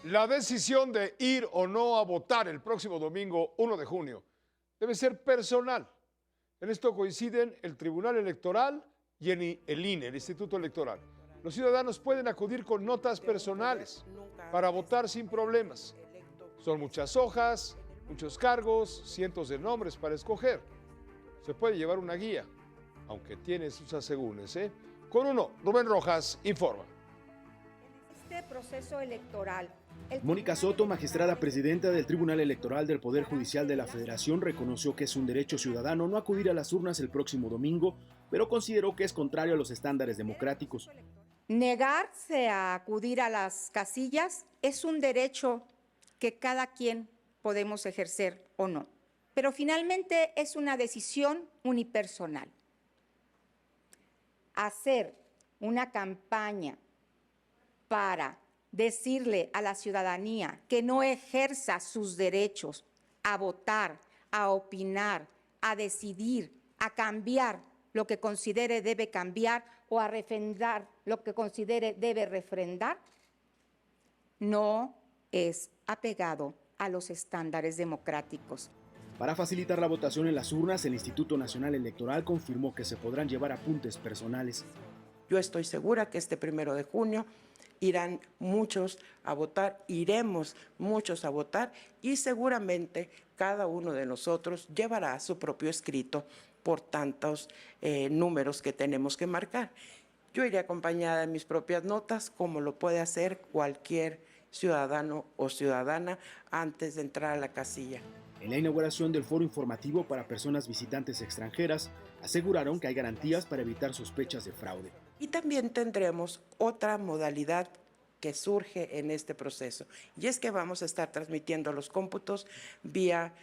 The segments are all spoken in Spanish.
La decisión de ir o no a votar el próximo domingo 1 de junio debe ser personal. En esto coinciden el Tribunal Electoral y el INE, el Instituto Electoral. Los ciudadanos pueden acudir con notas personales para votar sin problemas. Son muchas hojas, muchos cargos, cientos de nombres para escoger. Se puede llevar una guía, aunque tiene sus asegúnes, Con uno, Rubén Rojas informa. En este proceso electoral, Mónica Soto, magistrada presidenta del Tribunal Electoral del Poder Judicial de la Federación, reconoció que es un derecho ciudadano no acudir a las urnas el próximo domingo, pero consideró que es contrario a los estándares democráticos. negarse a acudir a las casillas es un derecho que cada quien podemos ejercer o no, pero finalmente es una decisión unipersonal. Hacer una campaña para decirle a la ciudadanía que no ejerza sus derechos a votar, a opinar, a decidir, a cambiar lo que considere debe cambiar o a refrendar lo que considere debe refrendar, no es apegado a los estándares democráticos. Para facilitar la votación en las urnas, el Instituto Nacional Electoral confirmó que se podrán llevar apuntes personales. Yo estoy segura que este 1 de junio irán muchos a votar, iremos muchos a votar y seguramente cada uno de nosotros llevará su propio escrito por tantos números que tenemos que marcar. Yo iré acompañada de mis propias notas, como lo puede hacer cualquier ciudadano o ciudadana antes de entrar a la casilla. En la inauguración del foro informativo para personas visitantes extranjeras, aseguraron que hay garantías para evitar sospechas de fraude. Y también tendremos otra modalidad que surge en este proceso, y es que vamos a estar transmitiendo los cómputos vía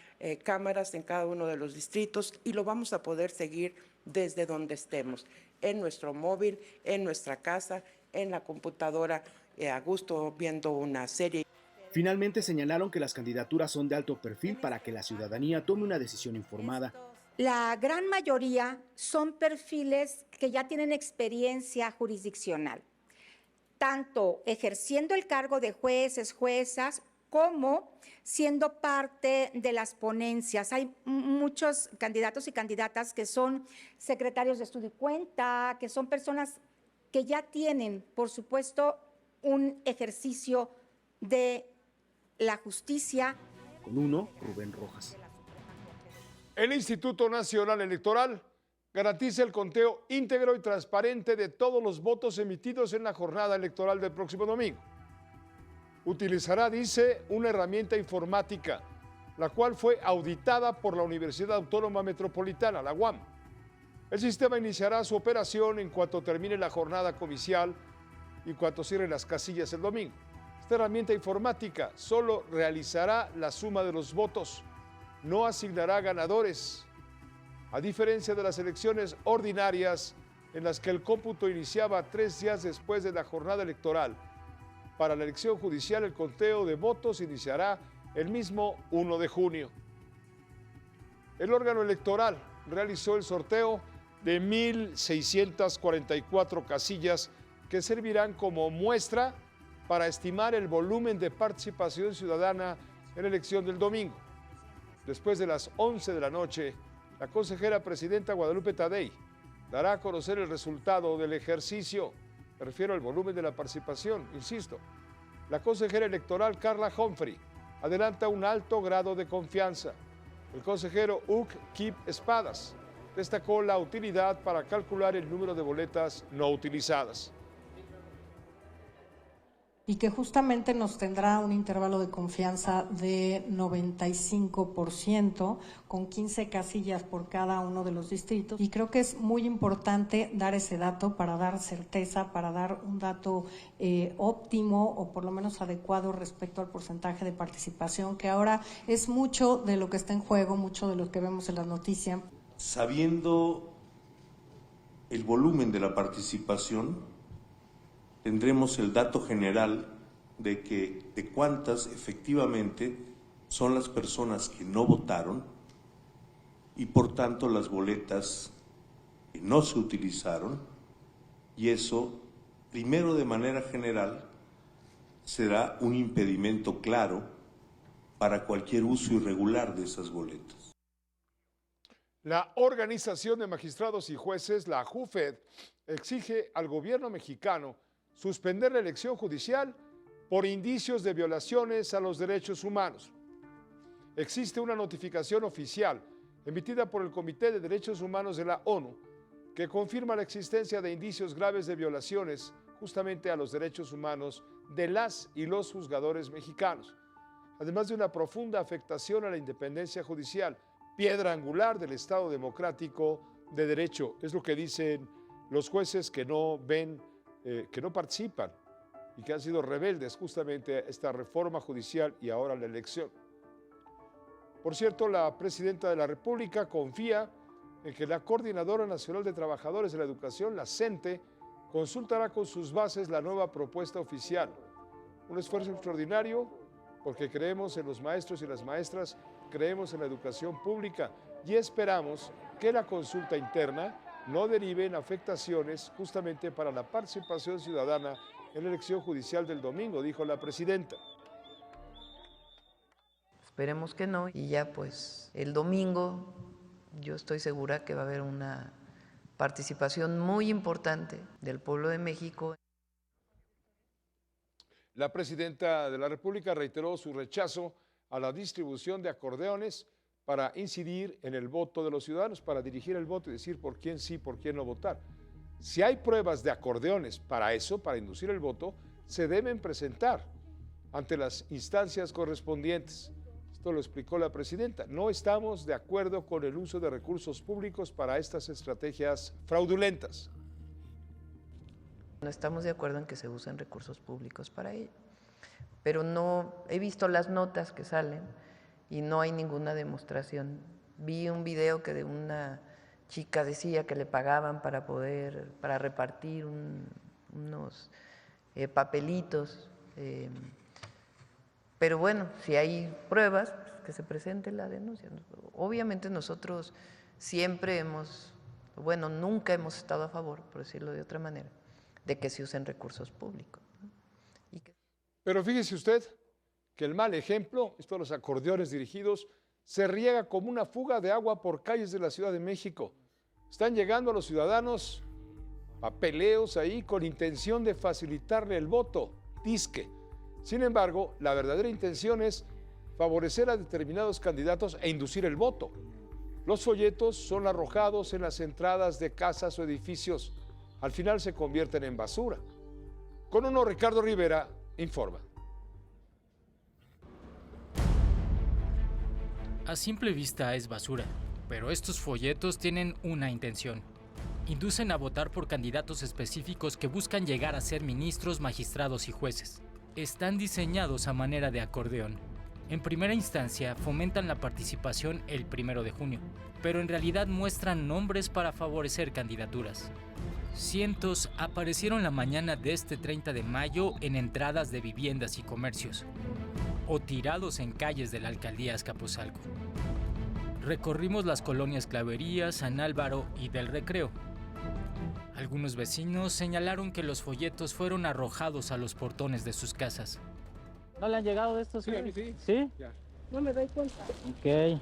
cámaras en cada uno de los distritos y lo vamos a poder seguir desde donde estemos, en nuestro móvil, en nuestra casa, en la computadora, a gusto viendo una serie. Finalmente señalaron que las candidaturas son de alto perfil para que la ciudadanía tome una decisión informada. La gran mayoría son perfiles que ya tienen experiencia jurisdiccional, tanto ejerciendo el cargo de jueces, juezas, como siendo parte de las ponencias. Hay muchos candidatos y candidatas que son secretarios de estudio y cuenta, que son personas que ya tienen, por supuesto, un ejercicio de la justicia. Con uno, Rubén Rojas. El Instituto Nacional Electoral garantiza el conteo íntegro y transparente de todos los votos emitidos en la jornada electoral del próximo domingo. Utilizará, dice, una herramienta informática, la cual fue auditada por la Universidad Autónoma Metropolitana, la UAM. El sistema iniciará su operación en cuanto termine la jornada comicial y cuanto cierren las casillas el domingo. Esta herramienta informática solo realizará la suma de los votos, no asignará ganadores, a diferencia de las elecciones ordinarias en las que el cómputo iniciaba 3 días después de la jornada electoral. Para la elección judicial, el conteo de votos iniciará el mismo 1 de junio. El órgano electoral realizó el sorteo de 1,644 casillas que servirán como muestra para estimar el volumen de participación ciudadana en la elección del domingo. Después de las 11 de la noche, la consejera presidenta Guadalupe Tadei dará a conocer el resultado del ejercicio. Me refiero al volumen de la participación, insisto. La consejera electoral Carla Humphrey adelanta un alto grado de confianza. El consejero Hug Kip Espadas destacó la utilidad para calcular el número de boletas no utilizadas. Y que justamente nos tendrá un intervalo de confianza de 95%, con 15 casillas por cada uno de los distritos. Y creo que es muy importante dar ese dato para dar certeza, para dar un dato óptimo o por lo menos adecuado respecto al porcentaje de participación, que ahora es mucho de lo que está en juego, mucho de lo que vemos en las noticias. Sabiendo el volumen de la participación, tendremos el dato general de cuántas efectivamente son las personas que no votaron y por tanto las boletas que no se utilizaron, y eso primero de manera general será un impedimento claro para cualquier uso irregular de esas boletas. La Organización de Magistrados y Jueces, la JUFED, exige al gobierno mexicano suspender la elección judicial por indicios de violaciones a los derechos humanos. Existe una notificación oficial emitida por el Comité de Derechos Humanos de la ONU que confirma la existencia de indicios graves de violaciones justamente a los derechos humanos de las y los juzgadores mexicanos, además de una profunda afectación a la independencia judicial, piedra angular del Estado democrático de derecho. Es lo que dicen los jueces que no ven, que no participan y que han sido rebeldes justamente a esta reforma judicial y ahora la elección. Por cierto, la presidenta de la República confía en que la Coordinadora Nacional de Trabajadores de la Educación, la CENTE, consultará con sus bases la nueva propuesta oficial. Un esfuerzo extraordinario porque creemos en los maestros y las maestras, creemos en la educación pública y esperamos que la consulta interna no derive en afectaciones justamente para la participación ciudadana en la elección judicial del domingo, dijo la presidenta. Esperemos que no, y ya pues el domingo yo estoy segura que va a haber una participación muy importante del pueblo de México. La presidenta de la República reiteró su rechazo a la distribución de acordeones para incidir en el voto de los ciudadanos, para dirigir el voto y decir por quién sí, por quién no votar. Si hay pruebas de acordeones para eso, para inducir el voto, se deben presentar ante las instancias correspondientes. Esto lo explicó la presidenta. No estamos de acuerdo con el uso de recursos públicos para estas estrategias fraudulentas. No estamos de acuerdo en que se usen recursos públicos para ello, pero no he visto las notas que salen y no hay ninguna demostración. Vi un video que de una chica decía que le pagaban para repartir unos papelitos, pero bueno, si hay pruebas, pues que se presente la denuncia. Obviamente nosotros siempre nunca hemos estado a favor, por decirlo de otra manera, de que se usen recursos públicos, ¿no? Pero fíjese usted que el mal ejemplo, estos los acordeones dirigidos, se riega como una fuga de agua por calles de la Ciudad de México. Están llegando a los ciudadanos papeleos ahí con intención de facilitarle el voto, disque. Sin embargo, la verdadera intención es favorecer a determinados candidatos e inducir el voto. Los folletos son arrojados en las entradas de casas o edificios. Al final se convierten en basura. Con uno, Ricardo Rivera informa. A simple vista es basura, pero estos folletos tienen una intención. Inducen a votar por candidatos específicos que buscan llegar a ser ministros, magistrados y jueces. Están diseñados a manera de acordeón. En primera instancia, fomentan la participación el 1 de junio, pero en realidad muestran nombres para favorecer candidaturas. Cientos aparecieron la mañana de este 30 de mayo en entradas de viviendas y comercios, o tirados en calles de la alcaldía Azcapotzalco. Recorrimos las colonias Clavería, San Álvaro y del Recreo. Algunos vecinos señalaron que los folletos fueron arrojados a los portones de sus casas. ¿No le han llegado de estos? Sí, a mí sí. ¿Sí? Ya. No me doy cuenta. Ok.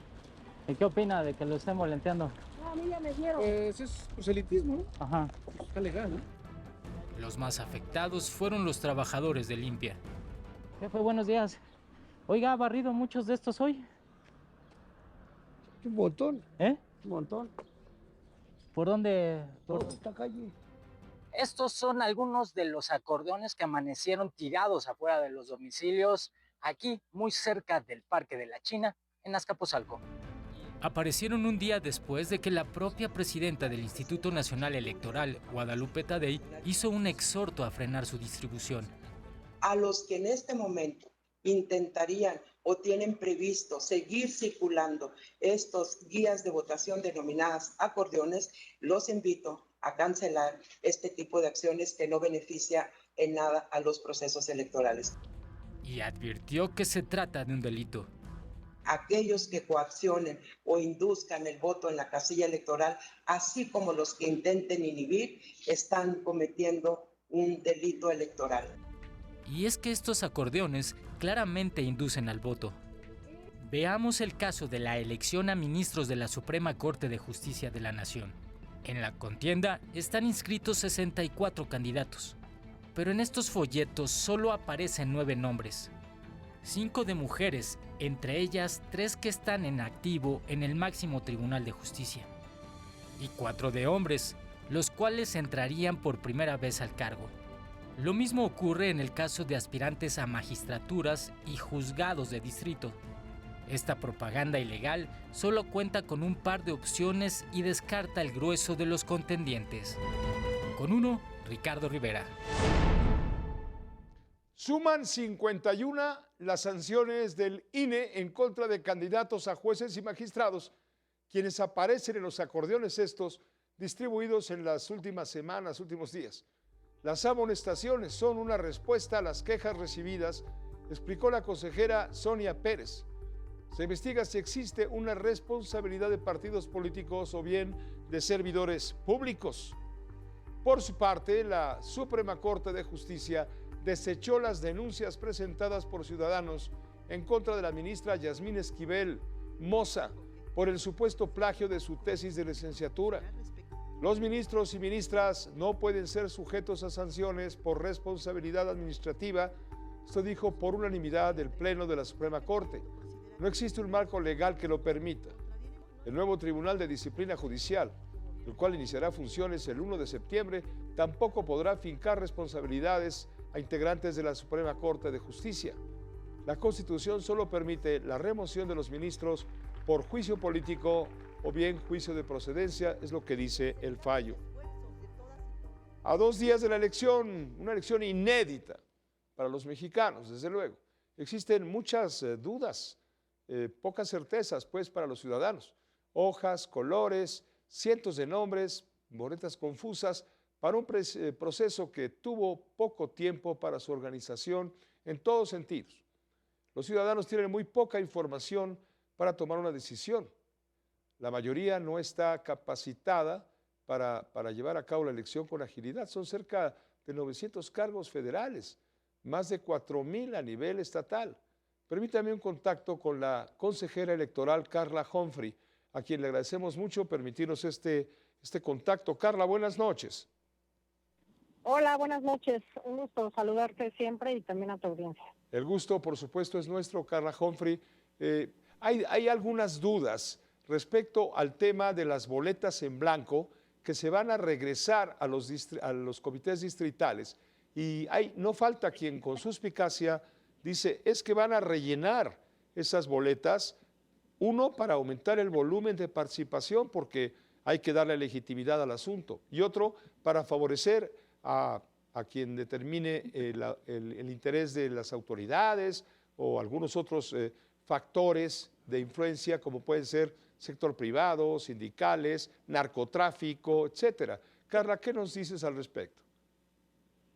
¿Y qué opina de que lo estén volanteando? No, a mí ya me dieron. Es proselitismo, ¿no? Ajá. Pues está legal, ¿no? Los más afectados fueron los trabajadores de limpia. Jefe, buenos días. Oiga, ¿ha barrido muchos de estos hoy? Un montón. ¿Eh? Un montón. ¿Por dónde? Toda esta calle. Estos son algunos de los acordeones que amanecieron tirados afuera de los domicilios, aquí muy cerca del Parque de la China, en Azcapotzalco. Aparecieron un día después de que la propia presidenta del Instituto Nacional Electoral, Guadalupe Tadei, hizo un exhorto a frenar su distribución. A los que en este momento intentarían o tienen previsto seguir circulando estos guías de votación denominadas acordeones, los invito a cancelar este tipo de acciones que no beneficia en nada a los procesos electorales. Y advirtió que se trata de un delito. Aquellos que coaccionen o induzcan el voto en la casilla electoral, así como los que intenten inhibir, están cometiendo un delito electoral. Y es que estos acordeones claramente inducen al voto. Veamos el caso de la elección a ministros de la Suprema Corte de Justicia de la Nación. En la contienda están inscritos 64 candidatos, pero en estos folletos solo aparecen 9 nombres. 5 de mujeres, entre ellas 3 que están en activo en el máximo Tribunal de Justicia. Y 4 de hombres, los cuales entrarían por primera vez al cargo. Lo mismo ocurre en el caso de aspirantes a magistraturas y juzgados de distrito. Esta propaganda ilegal solo cuenta con un par de opciones y descarta el grueso de los contendientes. Con uno, Ricardo Rivera. Suman 51 las sanciones del INE en contra de candidatos a jueces y magistrados, quienes aparecen en los acordeones estos distribuidos en las últimas semanas, últimos días. Las amonestaciones son una respuesta a las quejas recibidas, explicó la consejera Sonia Pérez. Se investiga si existe una responsabilidad de partidos políticos o bien de servidores públicos. Por su parte, la Suprema Corte de Justicia desechó las denuncias presentadas por ciudadanos en contra de la ministra Yasmín Esquivel Moza por el supuesto plagio de su tesis de licenciatura. Los ministros y ministras no pueden ser sujetos a sanciones por responsabilidad administrativa, esto dijo por unanimidad del Pleno de la Suprema Corte. No existe un marco legal que lo permita. El nuevo Tribunal de Disciplina Judicial, el cual iniciará funciones el 1 de septiembre, tampoco podrá fincar responsabilidades a integrantes de la Suprema Corte de Justicia. La Constitución solo permite la remoción de los ministros por juicio político o bien juicio de procedencia, es lo que dice el fallo. A 2 días de la elección, una elección inédita para los mexicanos, desde luego. Existen muchas dudas, pocas certezas, pues, para los ciudadanos. Hojas, colores, cientos de nombres, boletas confusas, para un proceso que tuvo poco tiempo para su organización en todos sentidos. Los ciudadanos tienen muy poca información para tomar una decisión. La mayoría no está capacitada para llevar a cabo la elección con agilidad. Son cerca de 900 cargos federales, más de 4,000 a nivel estatal. Permítame un contacto con la consejera electoral Carla Humphrey, a quien le agradecemos mucho permitirnos este contacto. Carla, buenas noches. Hola, buenas noches. Un gusto saludarte siempre y también a tu audiencia. El gusto, por supuesto, es nuestro, Carla Humphrey. Hay algunas dudas respecto al tema de las boletas en blanco que se van a regresar a los comités distritales. Y no falta quien con suspicacia dice, es que van a rellenar esas boletas, uno, para aumentar el volumen de participación, porque hay que darle legitimidad al asunto, y otro, para favorecer a quien determine el interés de las autoridades o algunos otros factores de influencia, como pueden ser sector privado, sindicales, narcotráfico, etcétera. Carla, ¿qué nos dices al respecto?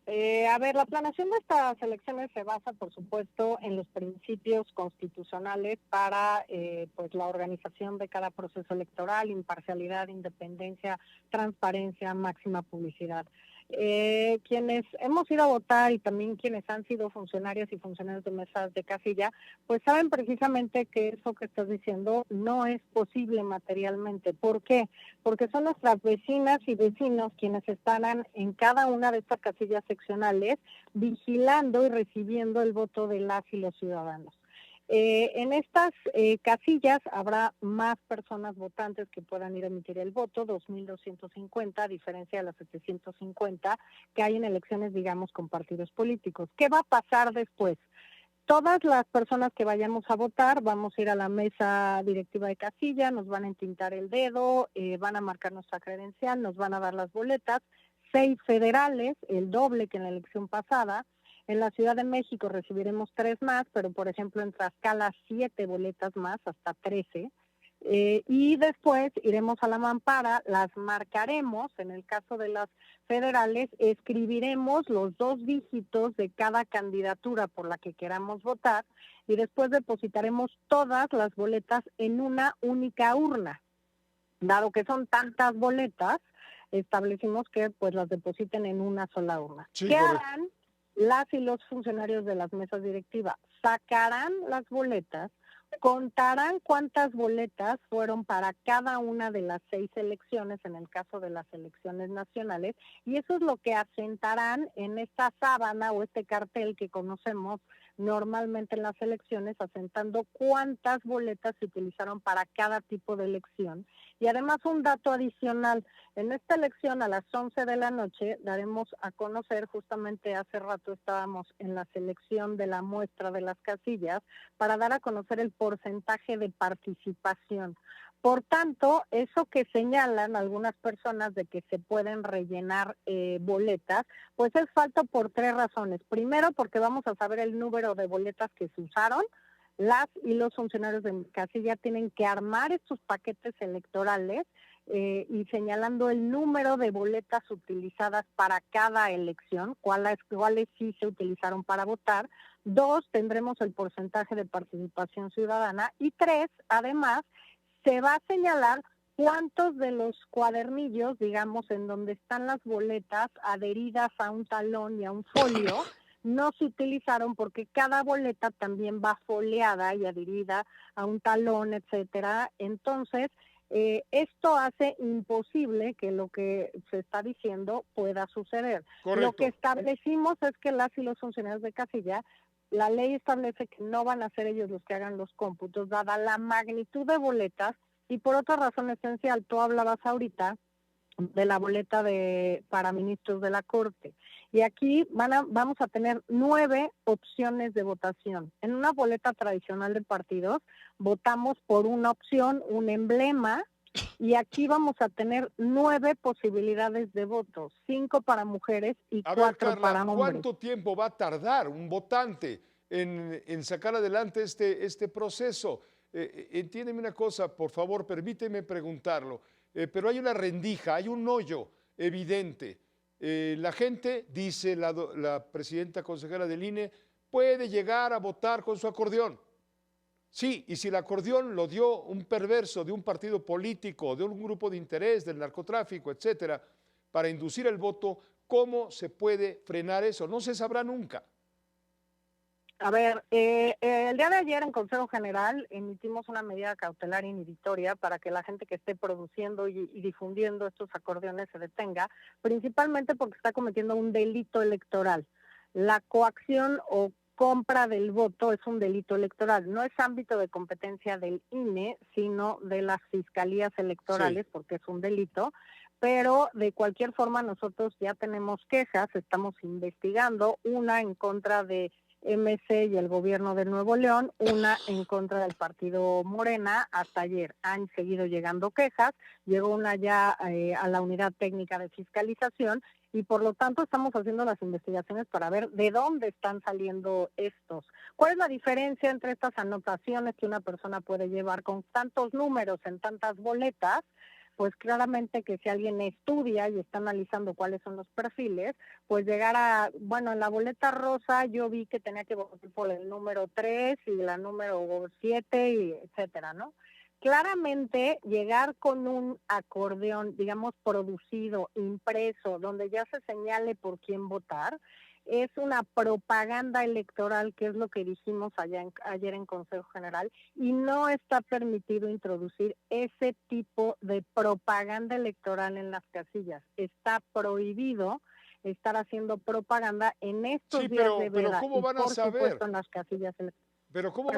La planeación de estas elecciones se basa, por supuesto, en los principios constitucionales para pues la organización de cada proceso electoral, imparcialidad, independencia, transparencia, máxima publicidad. Quienes hemos ido a votar y también quienes han sido funcionarias y funcionarios de mesas de casilla, pues saben precisamente que eso que estás diciendo no es posible materialmente. ¿Por qué? Porque son nuestras vecinas y vecinos quienes estarán en cada una de estas casillas seccionales vigilando y recibiendo el voto de las y los ciudadanos. En estas casillas habrá más personas votantes que puedan ir a emitir el voto, 2.250, a diferencia de las 750 que hay en elecciones, digamos, con partidos políticos. ¿Qué va a pasar después? Todas las personas que vayamos a votar, vamos a ir a la mesa directiva de casilla, nos van a entintar el dedo, van a marcar nuestra credencial, nos van a dar las boletas, 6 federales, el doble que en la elección pasada. En la Ciudad de México recibiremos 3 más, pero por ejemplo en Tlaxcala 7 boletas más, hasta 13. Y después iremos a la mampara, las marcaremos, en el caso de las federales, escribiremos los 2 dígitos de cada candidatura por la que queramos votar y después depositaremos todas las boletas en una única urna. Dado que son tantas boletas, establecimos que pues las depositen en una sola urna. Sí, ¿qué harán las y los funcionarios de las mesas directivas sacarán las boletas, contarán cuántas boletas fueron para cada una de las 6 elecciones, en el caso de las elecciones nacionales, y eso es lo que asentarán en esta sábana o este cartel que conocemos normalmente en las elecciones, asentando cuántas boletas se utilizaron para cada tipo de elección. Y además un dato adicional, en esta elección a las 11 de la noche daremos a conocer, justamente hace rato estábamos en la selección de la muestra de las casillas, para dar a conocer el porcentaje de participación. Por tanto, eso que señalan algunas personas de que se pueden rellenar boletas, pues es falso por 3 razones. Primero, porque vamos a saber el número de boletas que se usaron. Las y los funcionarios de casilla tienen que armar estos paquetes electorales y señalando el número de boletas utilizadas para cada elección, cuáles sí se utilizaron para votar. 2, tendremos el porcentaje de participación ciudadana. Y 3, además, se va a señalar cuántos de los cuadernillos, digamos, en donde están las boletas adheridas a un talón y a un folio, no se utilizaron porque cada boleta también va foliada y adherida a un talón, etcétera. Entonces, esto hace imposible que lo que se está diciendo pueda suceder. Correcto. Lo que establecimos es que las y los funcionarios de casilla, la ley establece que no van a ser ellos los que hagan los cómputos, dada la magnitud de boletas, y por otra razón esencial, tú hablabas ahorita de la boleta para ministros de la Corte. Y aquí vamos a tener 9 opciones de votación. En una boleta tradicional de partidos, votamos por una opción, un emblema, y aquí vamos a tener 9 posibilidades de votos, 5 para mujeres y 4 para hombres. ¿Cuánto tiempo va a tardar un votante en sacar adelante este proceso? Entiéndeme una cosa, por favor, permíteme preguntarlo, pero hay una rendija, hay un hoyo evidente. La gente, dice la presidenta consejera del INE, puede llegar a votar con su acordeón. Sí, y si el acordeón lo dio un perverso de un partido político, de un grupo de interés, del narcotráfico, etcétera, para inducir el voto, ¿cómo se puede frenar eso? No se sabrá nunca. A ver, el día de ayer en Consejo General emitimos una medida cautelar inhibitoria para que la gente que esté produciendo y difundiendo estos acordeones se detenga, principalmente porque está cometiendo un delito electoral. La coacción o compra del voto es un delito electoral. No es ámbito de competencia del INE, sino de las fiscalías electorales, sí, porque es un delito. Pero de cualquier forma nosotros ya tenemos quejas, estamos investigando, una en contra de MC y el gobierno de Nuevo León, una en contra del partido Morena. Hasta ayer han seguido llegando quejas, llegó una ya a la unidad técnica de fiscalización y por lo tanto estamos haciendo las investigaciones para ver de dónde están saliendo estos. ¿Cuál es la diferencia entre estas anotaciones que una persona puede llevar con tantos números en tantas boletas? Pues claramente que si alguien estudia y está analizando cuáles son los perfiles, pues llegar a, bueno, en la boleta rosa yo vi que tenía que votar por el número 3 y la número 7, y etcétera, ¿no? Claramente llegar con un acordeón, digamos, producido, impreso, donde ya se señale por quién votar, es una propaganda electoral, que es lo que dijimos ayer en Consejo General, y no está permitido introducir ese tipo de propaganda electoral en las casillas. Está prohibido estar haciendo propaganda en estos días de veda. Pero ¿cómo van a saber? En las casillas electorales. Pero ¿cómo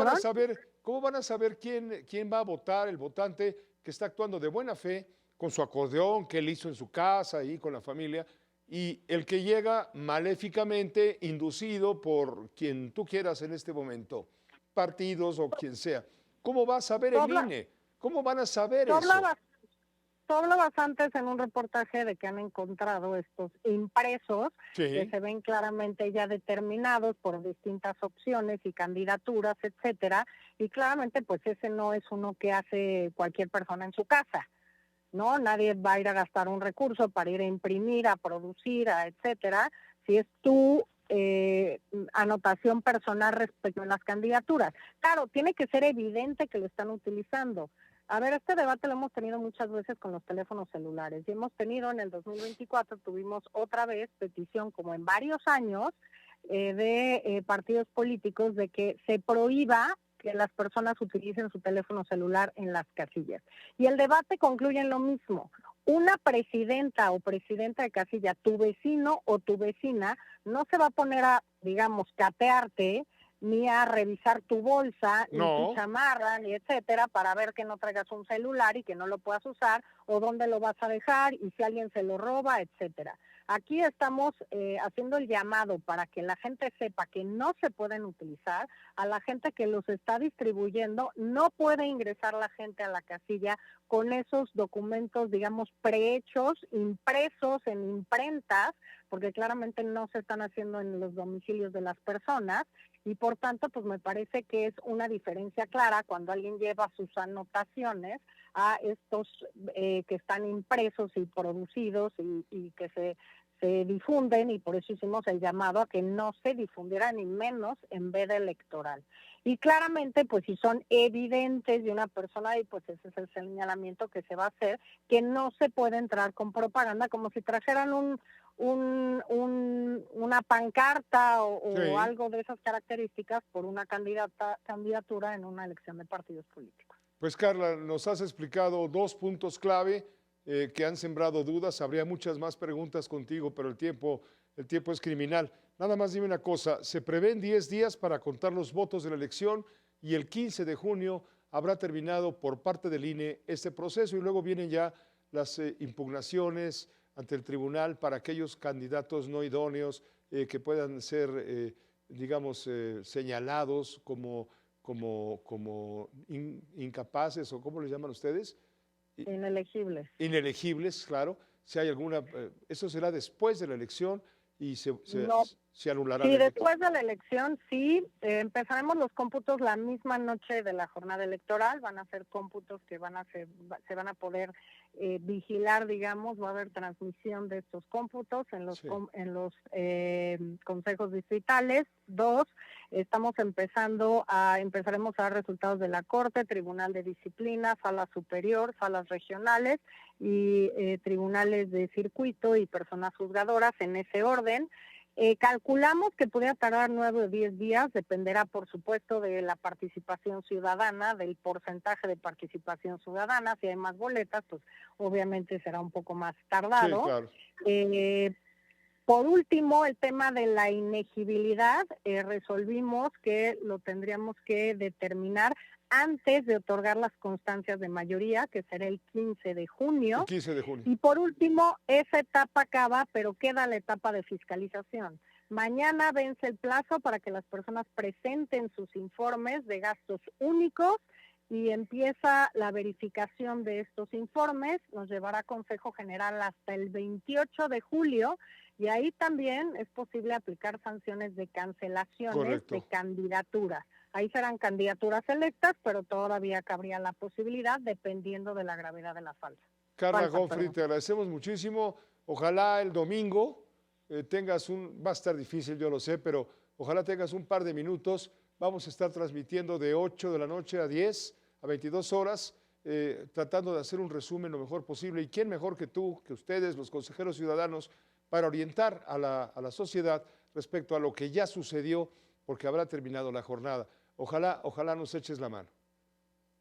van a saber quién va a votar, el votante que está actuando de buena fe, con su acordeón que él hizo en su casa, ahí con la familia, y el que llega maléficamente inducido por quien tú quieras en este momento, partidos o quien sea? ¿Cómo va a saber el INE? ¿Cómo van a saber eso? Tú hablabas antes en un reportaje de que han encontrado estos impresos, sí, que se ven claramente ya determinados por distintas opciones y candidaturas, etcétera, y claramente pues ese no es uno que hace cualquier persona en su casa, ¿no? Nadie va a ir a gastar un recurso para ir a imprimir, a producir, etcétera, si es tu anotación personal respecto a las candidaturas. Claro, tiene que ser evidente que lo están utilizando. A ver, este debate lo hemos tenido muchas veces con los teléfonos celulares y hemos tenido en el 2024, tuvimos otra vez petición como en varios años de partidos políticos de que se prohíba que las personas utilicen su teléfono celular en las casillas. Y el debate concluye en lo mismo. Una presidenta o presidenta de casilla, tu vecino o tu vecina, no se va a poner a, digamos, catearte, ni a revisar tu bolsa, ni tu chamarra, ni etcétera, para ver que no traigas un celular y que no lo puedas usar, o dónde lo vas a dejar, y si alguien se lo roba, etcétera. Aquí estamos haciendo el llamado para que la gente sepa que no se pueden utilizar, a la gente que los está distribuyendo, no puede ingresar la gente a la casilla con esos documentos, digamos, prehechos, impresos en imprentas, porque claramente no se están haciendo en los domicilios de las personas, y por tanto, pues me parece que es una diferencia clara cuando alguien lleva sus anotaciones a estos que están impresos y producidos y que se difunden, y por eso hicimos el llamado a que no se difundiera ni menos en veda electoral. Y claramente, pues si son evidentes de una persona, y pues ese es el señalamiento que se va a hacer, que no se puede entrar con propaganda, como si trajeran una pancarta o algo de esas características por una candidatura en una elección de partidos políticos. Pues Carla, nos has explicado 2 puntos clave que han sembrado dudas. Habría muchas más preguntas contigo, pero el tiempo es criminal. Nada más dime una cosa, se prevén 10 días para contar los votos de la elección y el 15 de junio habrá terminado por parte del INE este proceso, y luego vienen ya las impugnaciones ante el tribunal para aquellos candidatos no idóneos que puedan ser, digamos, señalados como incapaces, o ¿cómo les llaman ustedes? Inelegibles. Inelegibles, claro. Si hay alguna, eso será después de la elección y se anulará. Sí, después de la elección, sí, empezaremos los cómputos la misma noche de la jornada electoral. Van a ser cómputos que se van a poder vigilar, digamos, va a haber transmisión de estos cómputos en los consejos distritales. 2, empezaremos a dar resultados de la Corte, Tribunal de Disciplina, Sala Superior, salas regionales y tribunales de circuito y personas juzgadoras en ese orden. Calculamos que podría tardar 9 o 10 días, dependerá por supuesto de la participación ciudadana, del porcentaje de participación ciudadana. Si hay más boletas, pues obviamente será un poco más tardado. Sí, claro. Por último, el tema de la inegibilidad, resolvimos que lo tendríamos que determinar antes de otorgar las constancias de mayoría, que será el 15 de junio. El 15 de junio. Y por último, esa etapa acaba, pero queda la etapa de fiscalización. Mañana vence el plazo para que las personas presenten sus informes de gastos únicos y empieza la verificación de estos informes. Nos llevará a Consejo General hasta el 28 de julio y ahí también es posible aplicar sanciones de cancelaciones de candidaturas. Ahí serán candidaturas electas, pero todavía cabría la posibilidad dependiendo de la gravedad de la falta. Carla Humphrey, te agradecemos muchísimo. Ojalá el domingo va a estar difícil, yo lo sé, pero ojalá tengas un par de minutos. Vamos a estar transmitiendo de 8 de la noche a 10, a 22 horas, tratando de hacer un resumen lo mejor posible. ¿Y quién mejor que tú, que ustedes, los consejeros ciudadanos, para orientar a la sociedad respecto a lo que ya sucedió, porque habrá terminado la jornada? Ojalá nos eches la mano.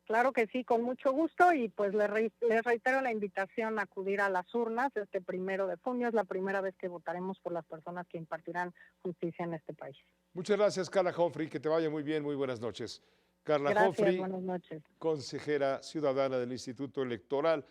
Claro que sí, con mucho gusto, y pues les reitero la invitación a acudir a las urnas este 1 de junio. Es la primera vez que votaremos por las personas que impartirán justicia en este país. Muchas gracias, Carla Humphrey, que te vaya muy bien, muy buenas noches. Carla Humphrey, buenas noches. Consejera ciudadana del Instituto Electoral.